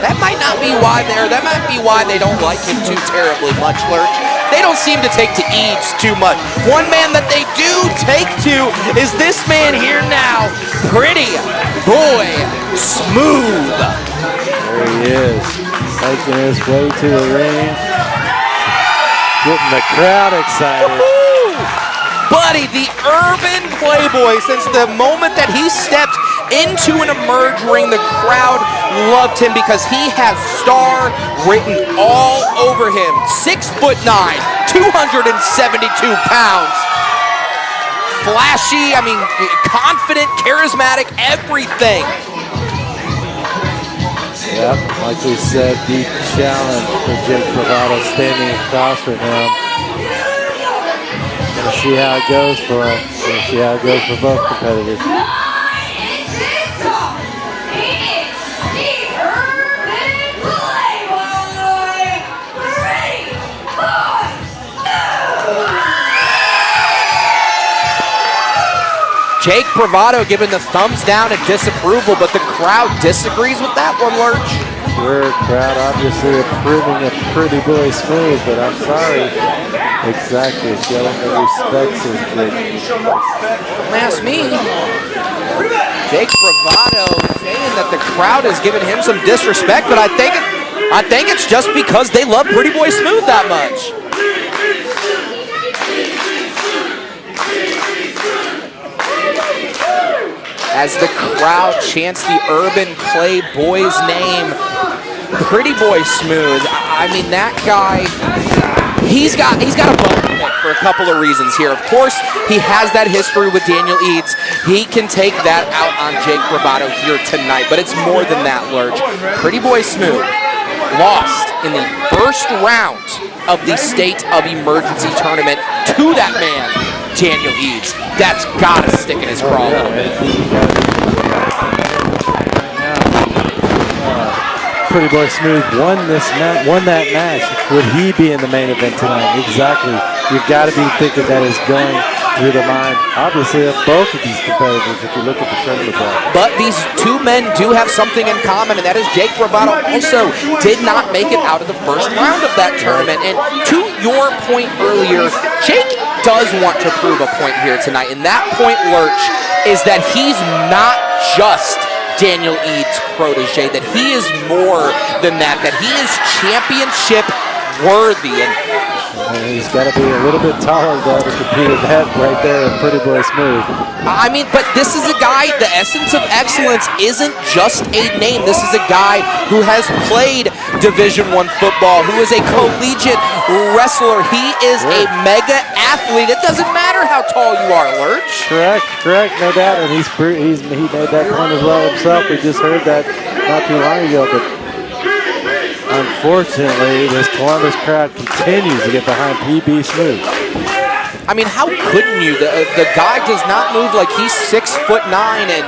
That might not be why that might be why they don't like him too terribly much, Lurch. They don't seem to take to Eads too much. One man that they do take to is this man here now, Pretty Boy Smooth. There he is, making his way to the ring, getting the crowd excited. Buddy, the urban playboy, since the moment that he stepped into an Emerge ring, the crowd loved him because he has star written all over him. 6'9", 272 pounds. Flashy, I mean, confident, charismatic, everything. Yep, like we said, deep challenge for Jake Bravado standing across from him. Gonna see how it goes for him. Gonna see how it goes for both competitors. Jake Bravado giving the thumbs down and disapproval, but the crowd disagrees with that one, Lurch. Sure, crowd obviously approving of Pretty Boy Smooth, but I'm sorry. Exactly, showing the respects is Jake. Don't ask me. Jake Bravado saying that the crowd is giving him some disrespect, but I think it's just because they love Pretty Boy Smooth that much. As the crowd chants the urban playboy's name, Pretty Boy Smooth. I mean, that guy, he's got a bone to pick for a couple of reasons here. Of course, he has that history with Daniel Eads. He can take that out on Jake Bravado here tonight, but it's more than that, Lurch. Pretty Boy Smooth lost in the first round of the State of Emergency tournament to that man, Daniel Eads. That's gotta stick in his craw a little bit. Pretty Boy Smooth won that match. Would he be in the main event tonight? Exactly. You've got to be thinking that is going through the mind, obviously, of both of these competitors if you look at the tournament ball. But these two men do have something in common, and that is Jake Bravado also did not make it out of the first round of that tournament. And to your point earlier, Jake does want to prove a point here tonight, and that point, Lurch, is that he's not just Daniel Eads' protege, that he is more than that he is championship worthy. And he's got to be a little bit taller, though, to compete with that right there in Pretty Boy Smooth. I mean, but this is a guy, the essence of excellence isn't just a name. This is a guy who has played Division I football, who is a collegiate wrestler. He is a mega athlete. It doesn't matter how tall you are, Lurch. Correct, no doubt. And he made that point as well himself. We just heard that not too long ago, but unfortunately, this Columbus crowd continues to get behind PB Smooth. I mean, how couldn't you? The guy does not move like he's 6'9", and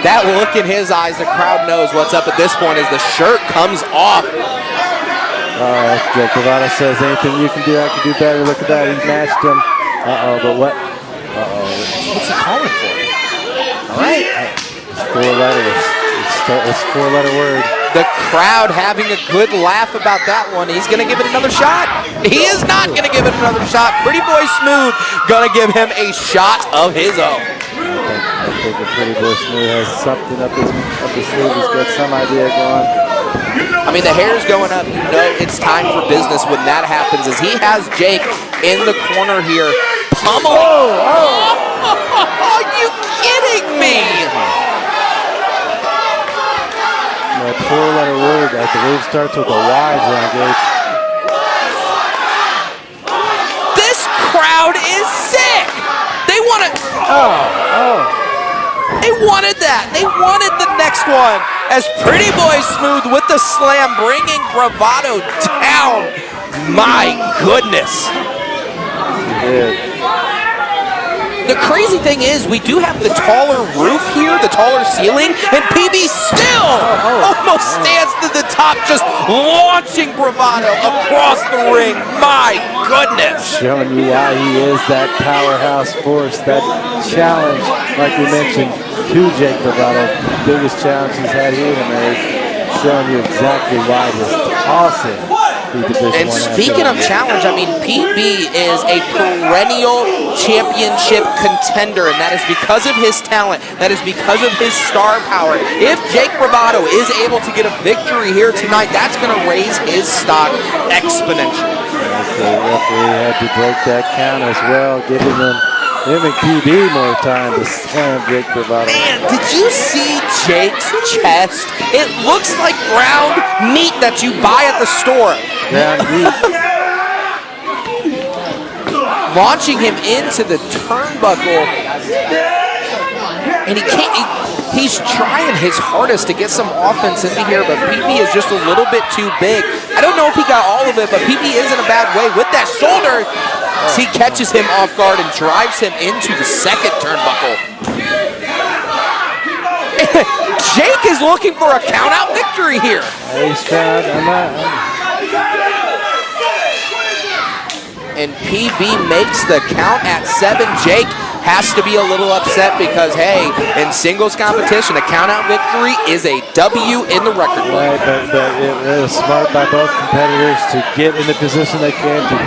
that look in his eyes, the crowd knows what's up at this point as the shirt comes off. Jake Bravado says, anything you can do, I can do better. Look at that, he matched him. But what? What's he calling for? All right. It's 4 letters. It's a 4-letter word. The crowd having a good laugh about that one. He's going to give it another shot. He is not going to give it another shot. Pretty Boy Smooth going to give him a shot of his own. I think the Pretty Boy Smooth has something up his sleeve. He's got some idea going. I mean, the hair's going up. You know it's time for business when that happens, as he has Jake in the corner here. Pummeling. Are you kidding me? That 4-letter word, I believe, starts with a Y, John Gates. This crowd is sick. They want it. They wanted that. They wanted the next one. As Pretty Boy Smooth with the slam, bringing Bravado down. My goodness. He did. The crazy thing is, we do have the taller roof here, the taller ceiling, and PB still almost stands to the top, just launching Bravado across the ring. My goodness. Showing you why he is that powerhouse force, that challenge, like we mentioned, to Jake Bravado. Biggest challenge he's had here tonight. showing you exactly why this tossing the Division And I speaking of challenge, I mean, PB is a perennial championship contender, and that is because of his talent. That is because of his star power. If Jake Bravado is able to get a victory here tonight, that's going to raise his stock exponentially. The referee had to break that count as well, giving PB more time to slam Jake Bravado. Man, did you see Jake's chest? It looks like ground meat that you buy at the store. Ground meat. Launching him into the turnbuckle, and he can't. He's trying his hardest to get some offense into here, but PB is just a little bit too big. I don't know if he got all of it, but PB is in a bad way with that shoulder. He catches him off guard and drives him into the second turnbuckle. Jake is looking for a count-out victory here. He's trying. And PB makes the count at 7. Jake has to be a little upset because, hey, in singles competition, a count-out victory is a W in the record book. Right, but it was smart by both competitors to get in the position they can to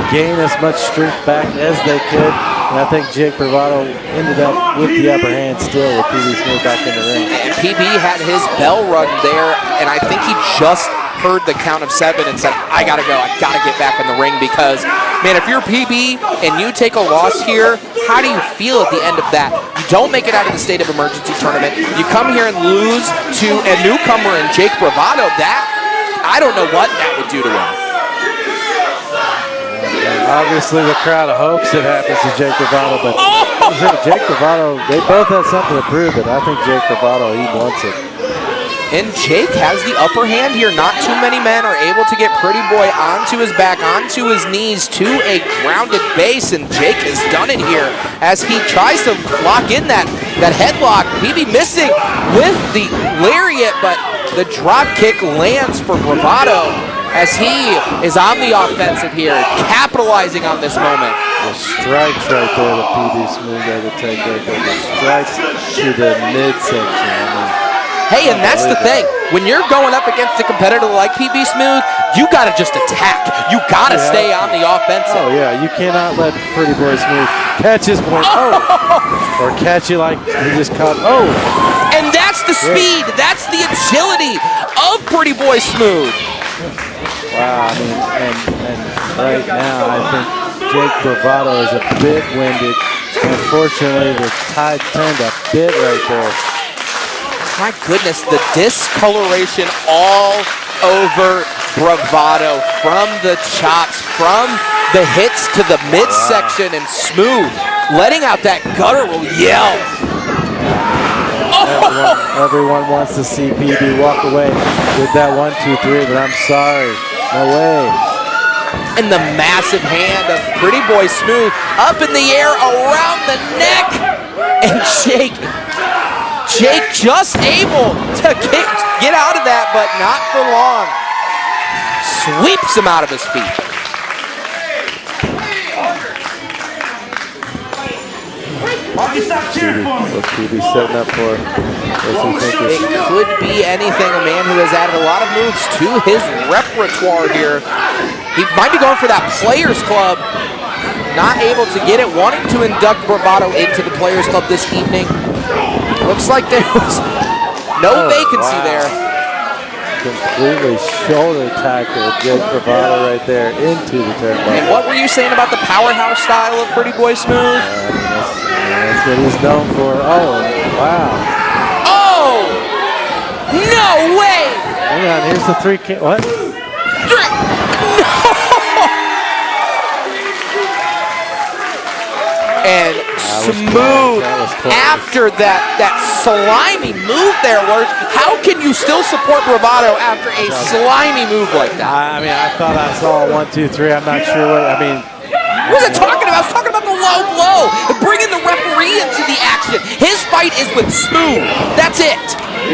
gain as much strength back as they could. And I think Jake Bravado ended up with the upper hand still with PB Smooth back in the ring. And PB had his bell rung there, and I think he just heard the count of 7 and said, I gotta go, I gotta get back in the ring, because, man, if you're PB and you take a loss here, how do you feel at the end of that? You don't make it out of the State of Emergency tournament. You come here and lose to a newcomer in Jake Bravado. That, I don't know what that would do to him. Obviously, the crowd hopes it happens to Jake Bravado, but Jake Bravado, they both have something to prove, but I think Jake Bravado, he wants it. And Jake has the upper hand here. Not too many men are able to get Pretty Boy onto his back, onto his knees, to a grounded base, and Jake has done it here as he tries to lock in that headlock. PB missing with the lariat, but the drop kick lands for Bravado as he is on the offensive here, capitalizing on this moment. The strikes right there that PB Smooth had to take right there. The strikes to the midsection. Hey, and that's the thing. When you're going up against a competitor like PB Smooth, you got to just attack. You got to stay on the offensive. Oh, yeah. You cannot let Pretty Boy Smooth catch his point. Or catch you like he just caught. And that's the speed. That's the agility of Pretty Boy Smooth. Wow. I mean, and right now, I think Jake Bravado is a bit winded. Unfortunately, the tide turned a bit right there. My goodness, the discoloration all over Bravado, from the chops, from the hits to the midsection, and Smooth letting out that guttural yell. Everyone wants to see PB walk away with that 1, 2, 3, but I'm sorry, no way. And the massive hand of Pretty Boy Smooth up in the air around the neck, and Jake just able to get out of that, but not for long. Sweeps him out of his feet. What's PB setting up for? It could be anything. A man who has added a lot of moves to his repertoire here. He might be going for that Players Club. Not able to get it. Wanting to induct Bravado into the Players Club this evening. Looks like there was no vacancy there. Completely shoulder tackle Jake Bravado right there into the turnbuckle. And what were you saying about the powerhouse style of Pretty Boy Smooth? That's what he's known for. Oh, wow. Oh! No way! Hang on, here's the 3 count. What? And Smooth, after that slimy move there, how can you still support Bravado after a slimy move like that? I mean, I thought I saw 1, 2, 3. I'm not sure what, I mean. What was it talking about? I was talking about the low blow, bringing the referee into the action. His fight is with Smooth. That's it.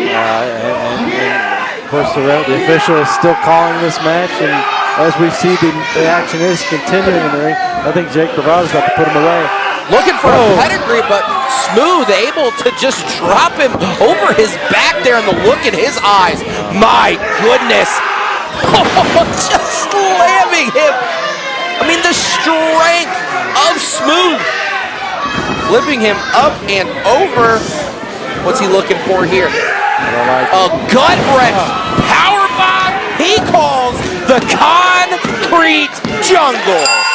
And of course, the official is still calling this match, and as we see, the action is continuing in the ring. I think Jake Bravado's about to put him away. Looking for a pedigree, but Smooth able to just drop him over his back there, and the look in his eyes. My goodness. Just slamming him. I mean, the strength of Smooth. Flipping him up and over. What's he looking for here? A gut wrench. Power bomb. He calls the concrete jungle.